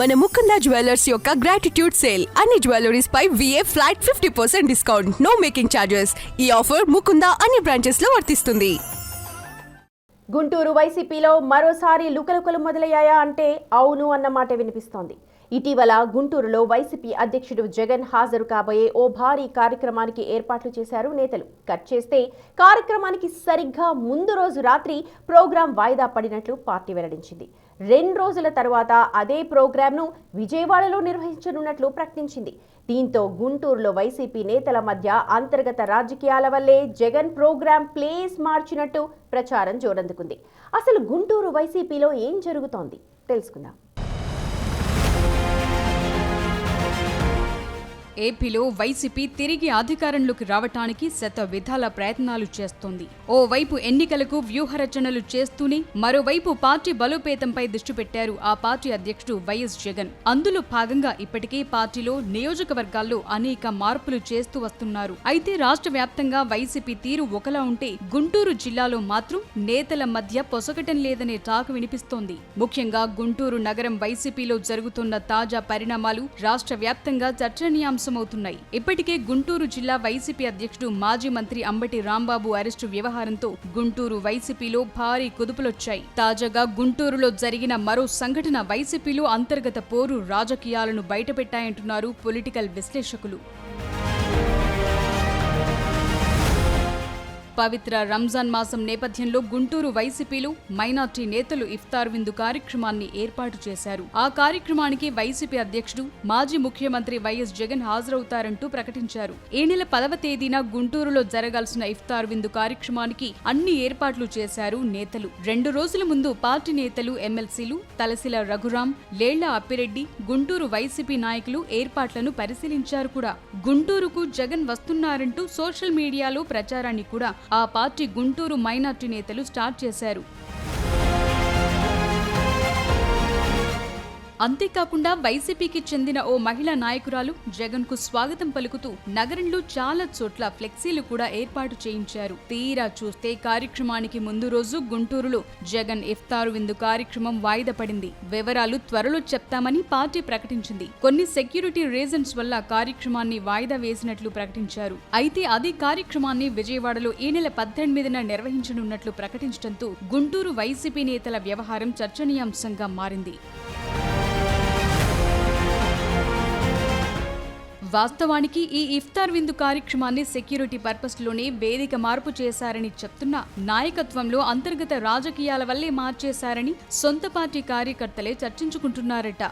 మన ముకుంద జ్యువెలర్స్ యొక్క gratitude sale అన్ని జ్యువెలరీస్ పై VA flat 50% discount, no making charges. ఈ ఆఫర్ ముకుంద అన్ని బ్రాంచెస్ లో వర్తిస్తుంది. గుంటూరు వైసీపీలో మరోసారి లుకలుకలు మొదలయ్యాయా అంటే అవును అన్నమాట వినిపిస్తోంది. ఇటీవల గుంటూరులో వైసీపీ అధ్యక్షుడు జగన్ హాజరు కాబోయే ఓ భారీ కార్యక్రమానికి ఏర్పాట్లు చేశారు నేతలు. కట్ చేస్తే కార్యక్రమానికి సరిగ్గా ముందు రోజు రాత్రి ప్రోగ్రాం వాయిదా పడినట్లు పార్టీ వెల్లడించింది. 2 రోజుల తర్వాత అదే ప్రోగ్రాంను విజయవాడలో నిర్వహించనున్నట్లు ప్రకటించింది. దీంతో గుంటూరులో వైసీపీ నేతల మధ్య అంతర్గత రాజకీయాల వల్లే జగన్ ప్రోగ్రాం ప్లేస్ మార్చినట్టు ప్రచారం జోరందుకుంది. అసలు గుంటూరు వైసీపీలో ఏం జరుగుతోంది తెలుసుకుందాం. ఏపీలో వైసీపీ తిరిగి అధికారంలోకి రావటానికి శత విధాల ప్రయత్నాలు చేస్తోంది. ఓవైపు ఎన్నికలకు వ్యూహరచనలు చేస్తూనే మరోవైపు పార్టీ బలోపేతంపై దృష్టి పెట్టారు ఆ పార్టీ అధ్యక్షుడు వైఎస్ జగన్. అందులో భాగంగా ఇప్పటికే పార్టీలో నియోజకవర్గాల్లో అనేక మార్పులు చేస్తూ వస్తున్నారు. అయితే రాష్ట్ర వ్యాప్తంగా వైసీపీ తీరు ఒకలా ఉంటే గుంటూరు జిల్లాలో మాత్రం నేతల మధ్య పొసగటం లేదనే టాక్ వినిపిస్తోంది. ముఖ్యంగా గుంటూరు నగరం వైసీపీలో జరుగుతున్న తాజా పరిణామాలు రాష్ట్ర వ్యాప్తంగా చర్చనీయాంశం అవుతున్నాయి. ఇప్పటికే గుంటూరు జిల్లా వైసీపీ అధ్యక్షుడు మాజీ మంత్రి అంబటి రాంబాబు అరెస్టు వ్యవహారంతో గుంటూరు వైసీపీలో భారీ కుదుపులొచ్చాయి. తాజాగా గుంటూరులో జరిగిన మరో సంఘటన వైసీపీలో అంతర్గత పోరు రాజకీయాలను బయటపెట్టాయంటున్నారు పొలిటికల్ విశ్లేషకులు. పవిత్ర రంజాన్ మాసం నేపథ్యంలో గుంటూరు వైసీపీలో మైనార్టీ నేతలు ఇఫ్తార్ విందు కార్యక్రమాన్ని ఏర్పాటు చేశారు. ఆ కార్యక్రమానికి వైసీపీ అధ్యక్షుడు మాజీ ముఖ్యమంత్రి వైఎస్ జగన్ హాజరవుతారంటూ ప్రకటించారు. ఈ నెల 10వ తేదీన గుంటూరులో జరగాల్సిన ఇఫ్తార్ విందు కార్యక్రమానికి అన్ని ఏర్పాట్లు చేశారు నేతలు. 2 రోజుల ముందు పార్టీ నేతలు, ఎమ్మెల్సీలు తలసిల రఘురాం, లేళ్ల అప్పిరెడ్డి, గుంటూరు వైసీపీ నాయకులు ఏర్పాట్లను పరిశీలించారు కూడా. గుంటూరుకు జగన్ వస్తున్నారంటూ సోషల్ మీడియాలో ప్రచారాన్ని కూడా ఆ పార్టీ గుంటూరు మైనార్టీ నేతలు స్టార్ట్ చేశారు. అంతేకాకుండా వైసీపీకి చెందిన ఓ మహిళా నాయకురాలు జగన్ కు స్వాగతం పలుకుతూ నగరంలో చాలా చోట్ల ఫ్లెక్సీలు కూడా ఏర్పాటు చేయించారు. తీరా చూస్తే కార్యక్రమానికి ముందు రోజు గుంటూరులో జగన్ ఇఫ్తారు విందు కార్యక్రమం వాయిదా పడింది. వివరాలు త్వరలో చెప్తామని పార్టీ ప్రకటించింది. కొన్ని సెక్యూరిటీ రీజన్స్ వల్ల కార్యక్రమాన్ని వాయిదా వేసినట్లు ప్రకటించారు. అయితే అదే కార్యక్రమాన్ని విజయవాడలో ఈ నెల 18న నిర్వహించనున్నట్లు ప్రకటించడంతో గుంటూరు వైసీపీ నేతల వ్యవహారం చర్చనీయాంశంగా మారింది. వాస్తవానికి ఈ ఇఫ్తార్ విందు కార్యక్రమాన్ని సెక్యూరిటీ పర్పస్లోనే వేదిక మార్పు చేశారని చెప్తున్నా నాయకత్వంలో అంతర్గత రాజకీయాల వల్లే మార్చేశారని సొంత పార్టీ కార్యకర్తలే చర్చించుకుంటున్నారట.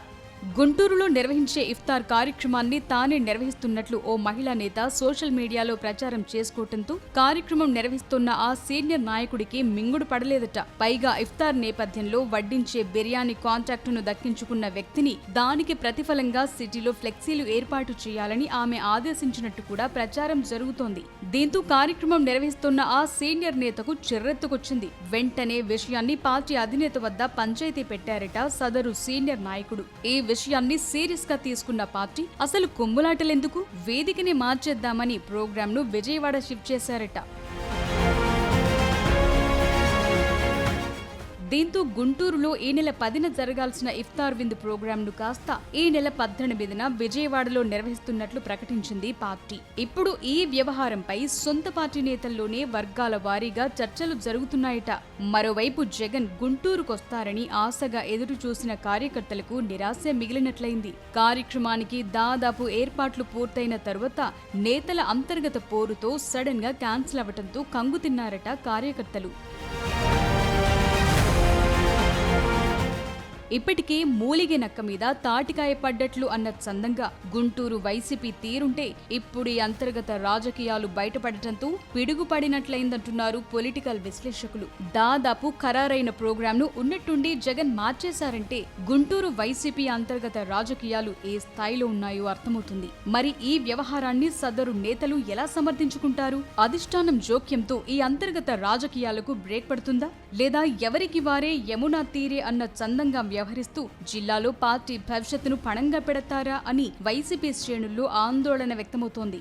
గుంటూరులో నిర్వహించే ఇఫ్తార్ కార్యక్రమాన్ని తానే నిర్వహిస్తున్నట్లు ఓ మహిళా నేత సోషల్ మీడియాలో ప్రచారం చేసుకోవడంతో కార్యక్రమం నిర్వహిస్తున్న ఆ సీనియర్ నాయకుడికి మింగుడు పడలేదట. పైగా ఇఫ్తార్ నేపథ్యంలో వడ్డించే బిర్యానీ కాంట్రాక్టును దక్కించుకున్న వ్యక్తిని దానికి ప్రతిఫలంగా సిటీలో ఫ్లెక్సీలు ఏర్పాటు చేయాలని ఆమె ఆదేశించినట్టు కూడా ప్రచారం జరుగుతోంది. దీంతో కార్యక్రమం నిర్వహిస్తున్న ఆ సీనియర్ నేతకు చిర్రెత్తుకొచ్చింది. వెంటనే విషయాన్ని పార్టీ అధినేత వద్ద పంచాయతీ పెట్టారట సదరు సీనియర్ నాయకుడు. ఈ విషయాన్ని సీరియస్ గా తీసుకున్న పార్టీ అసలు కుమ్ములాటలెందుకు, వేదికనే మార్చేద్దామని ప్రోగ్రాంను విజయవాడ షిఫ్ట్ చేశారట. దీంతో గుంటూరులో ఈ నెల 10న జరగాల్సిన ఇఫ్తార్ విందు ప్రోగ్రాంను కాస్త ఈ నెల 18న విజయవాడలో నిర్వహిస్తున్నట్లు ప్రకటించింది పార్టీ. ఇప్పుడు ఈ వ్యవహారంపై సొంత పార్టీ నేతల్లోనే వర్గాల వారీగా చర్చలు జరుగుతున్నాయట. మరోవైపు జగన్ గుంటూరుకొస్తారని ఆశగా ఎదురు చూసిన కార్యకర్తలకు నిరాశ మిగిలినట్లయింది. కార్యక్రమానికి దాదాపు ఏర్పాట్లు పూర్తయిన తరువాత నేతల అంతర్గత పోరుతో సడన్ గా క్యాన్సిల్ అవ్వడంతో కంగుతిన్నారట కార్యకర్తలు. ఇప్పటికే మూలిగే నక్క మీద తాటికాయ పడ్డట్లు అన్న చందంగా గుంటూరు వైసీపీ తీరుంటే ఇప్పుడు ఈ అంతర్గత రాజకీయాలు బయటపడటంతో పిడుగుపడినట్లయిందంటున్నారు పొలిటికల్ విశ్లేషకులు. దాదాపు ఖరారైన ప్రోగ్రాంను ఉన్నట్టుండి జగన్ మార్చేశారంటే గుంటూరు వైసీపీ అంతర్గత రాజకీయాలు ఏ స్థాయిలో ఉన్నాయో అర్థమవుతుంది. మరి ఈ వ్యవహారాన్ని సదరు నేతలు ఎలా సమర్థించుకుంటారు? అధిష్టానం జోక్యంతో ఈ అంతర్గత రాజకీయాలకు బ్రేక్ పడుతుందా, లేదా ఎవరికి వారే యమునా తీరే అన్న చందంగా వ్యవహరిస్తూ జిల్లాలో పార్టీ భవిష్యత్తును పణంగా పెడతారా అని వైసీపీ శ్రేణుల్లో ఆందోళన వ్యక్తమవుతోంది.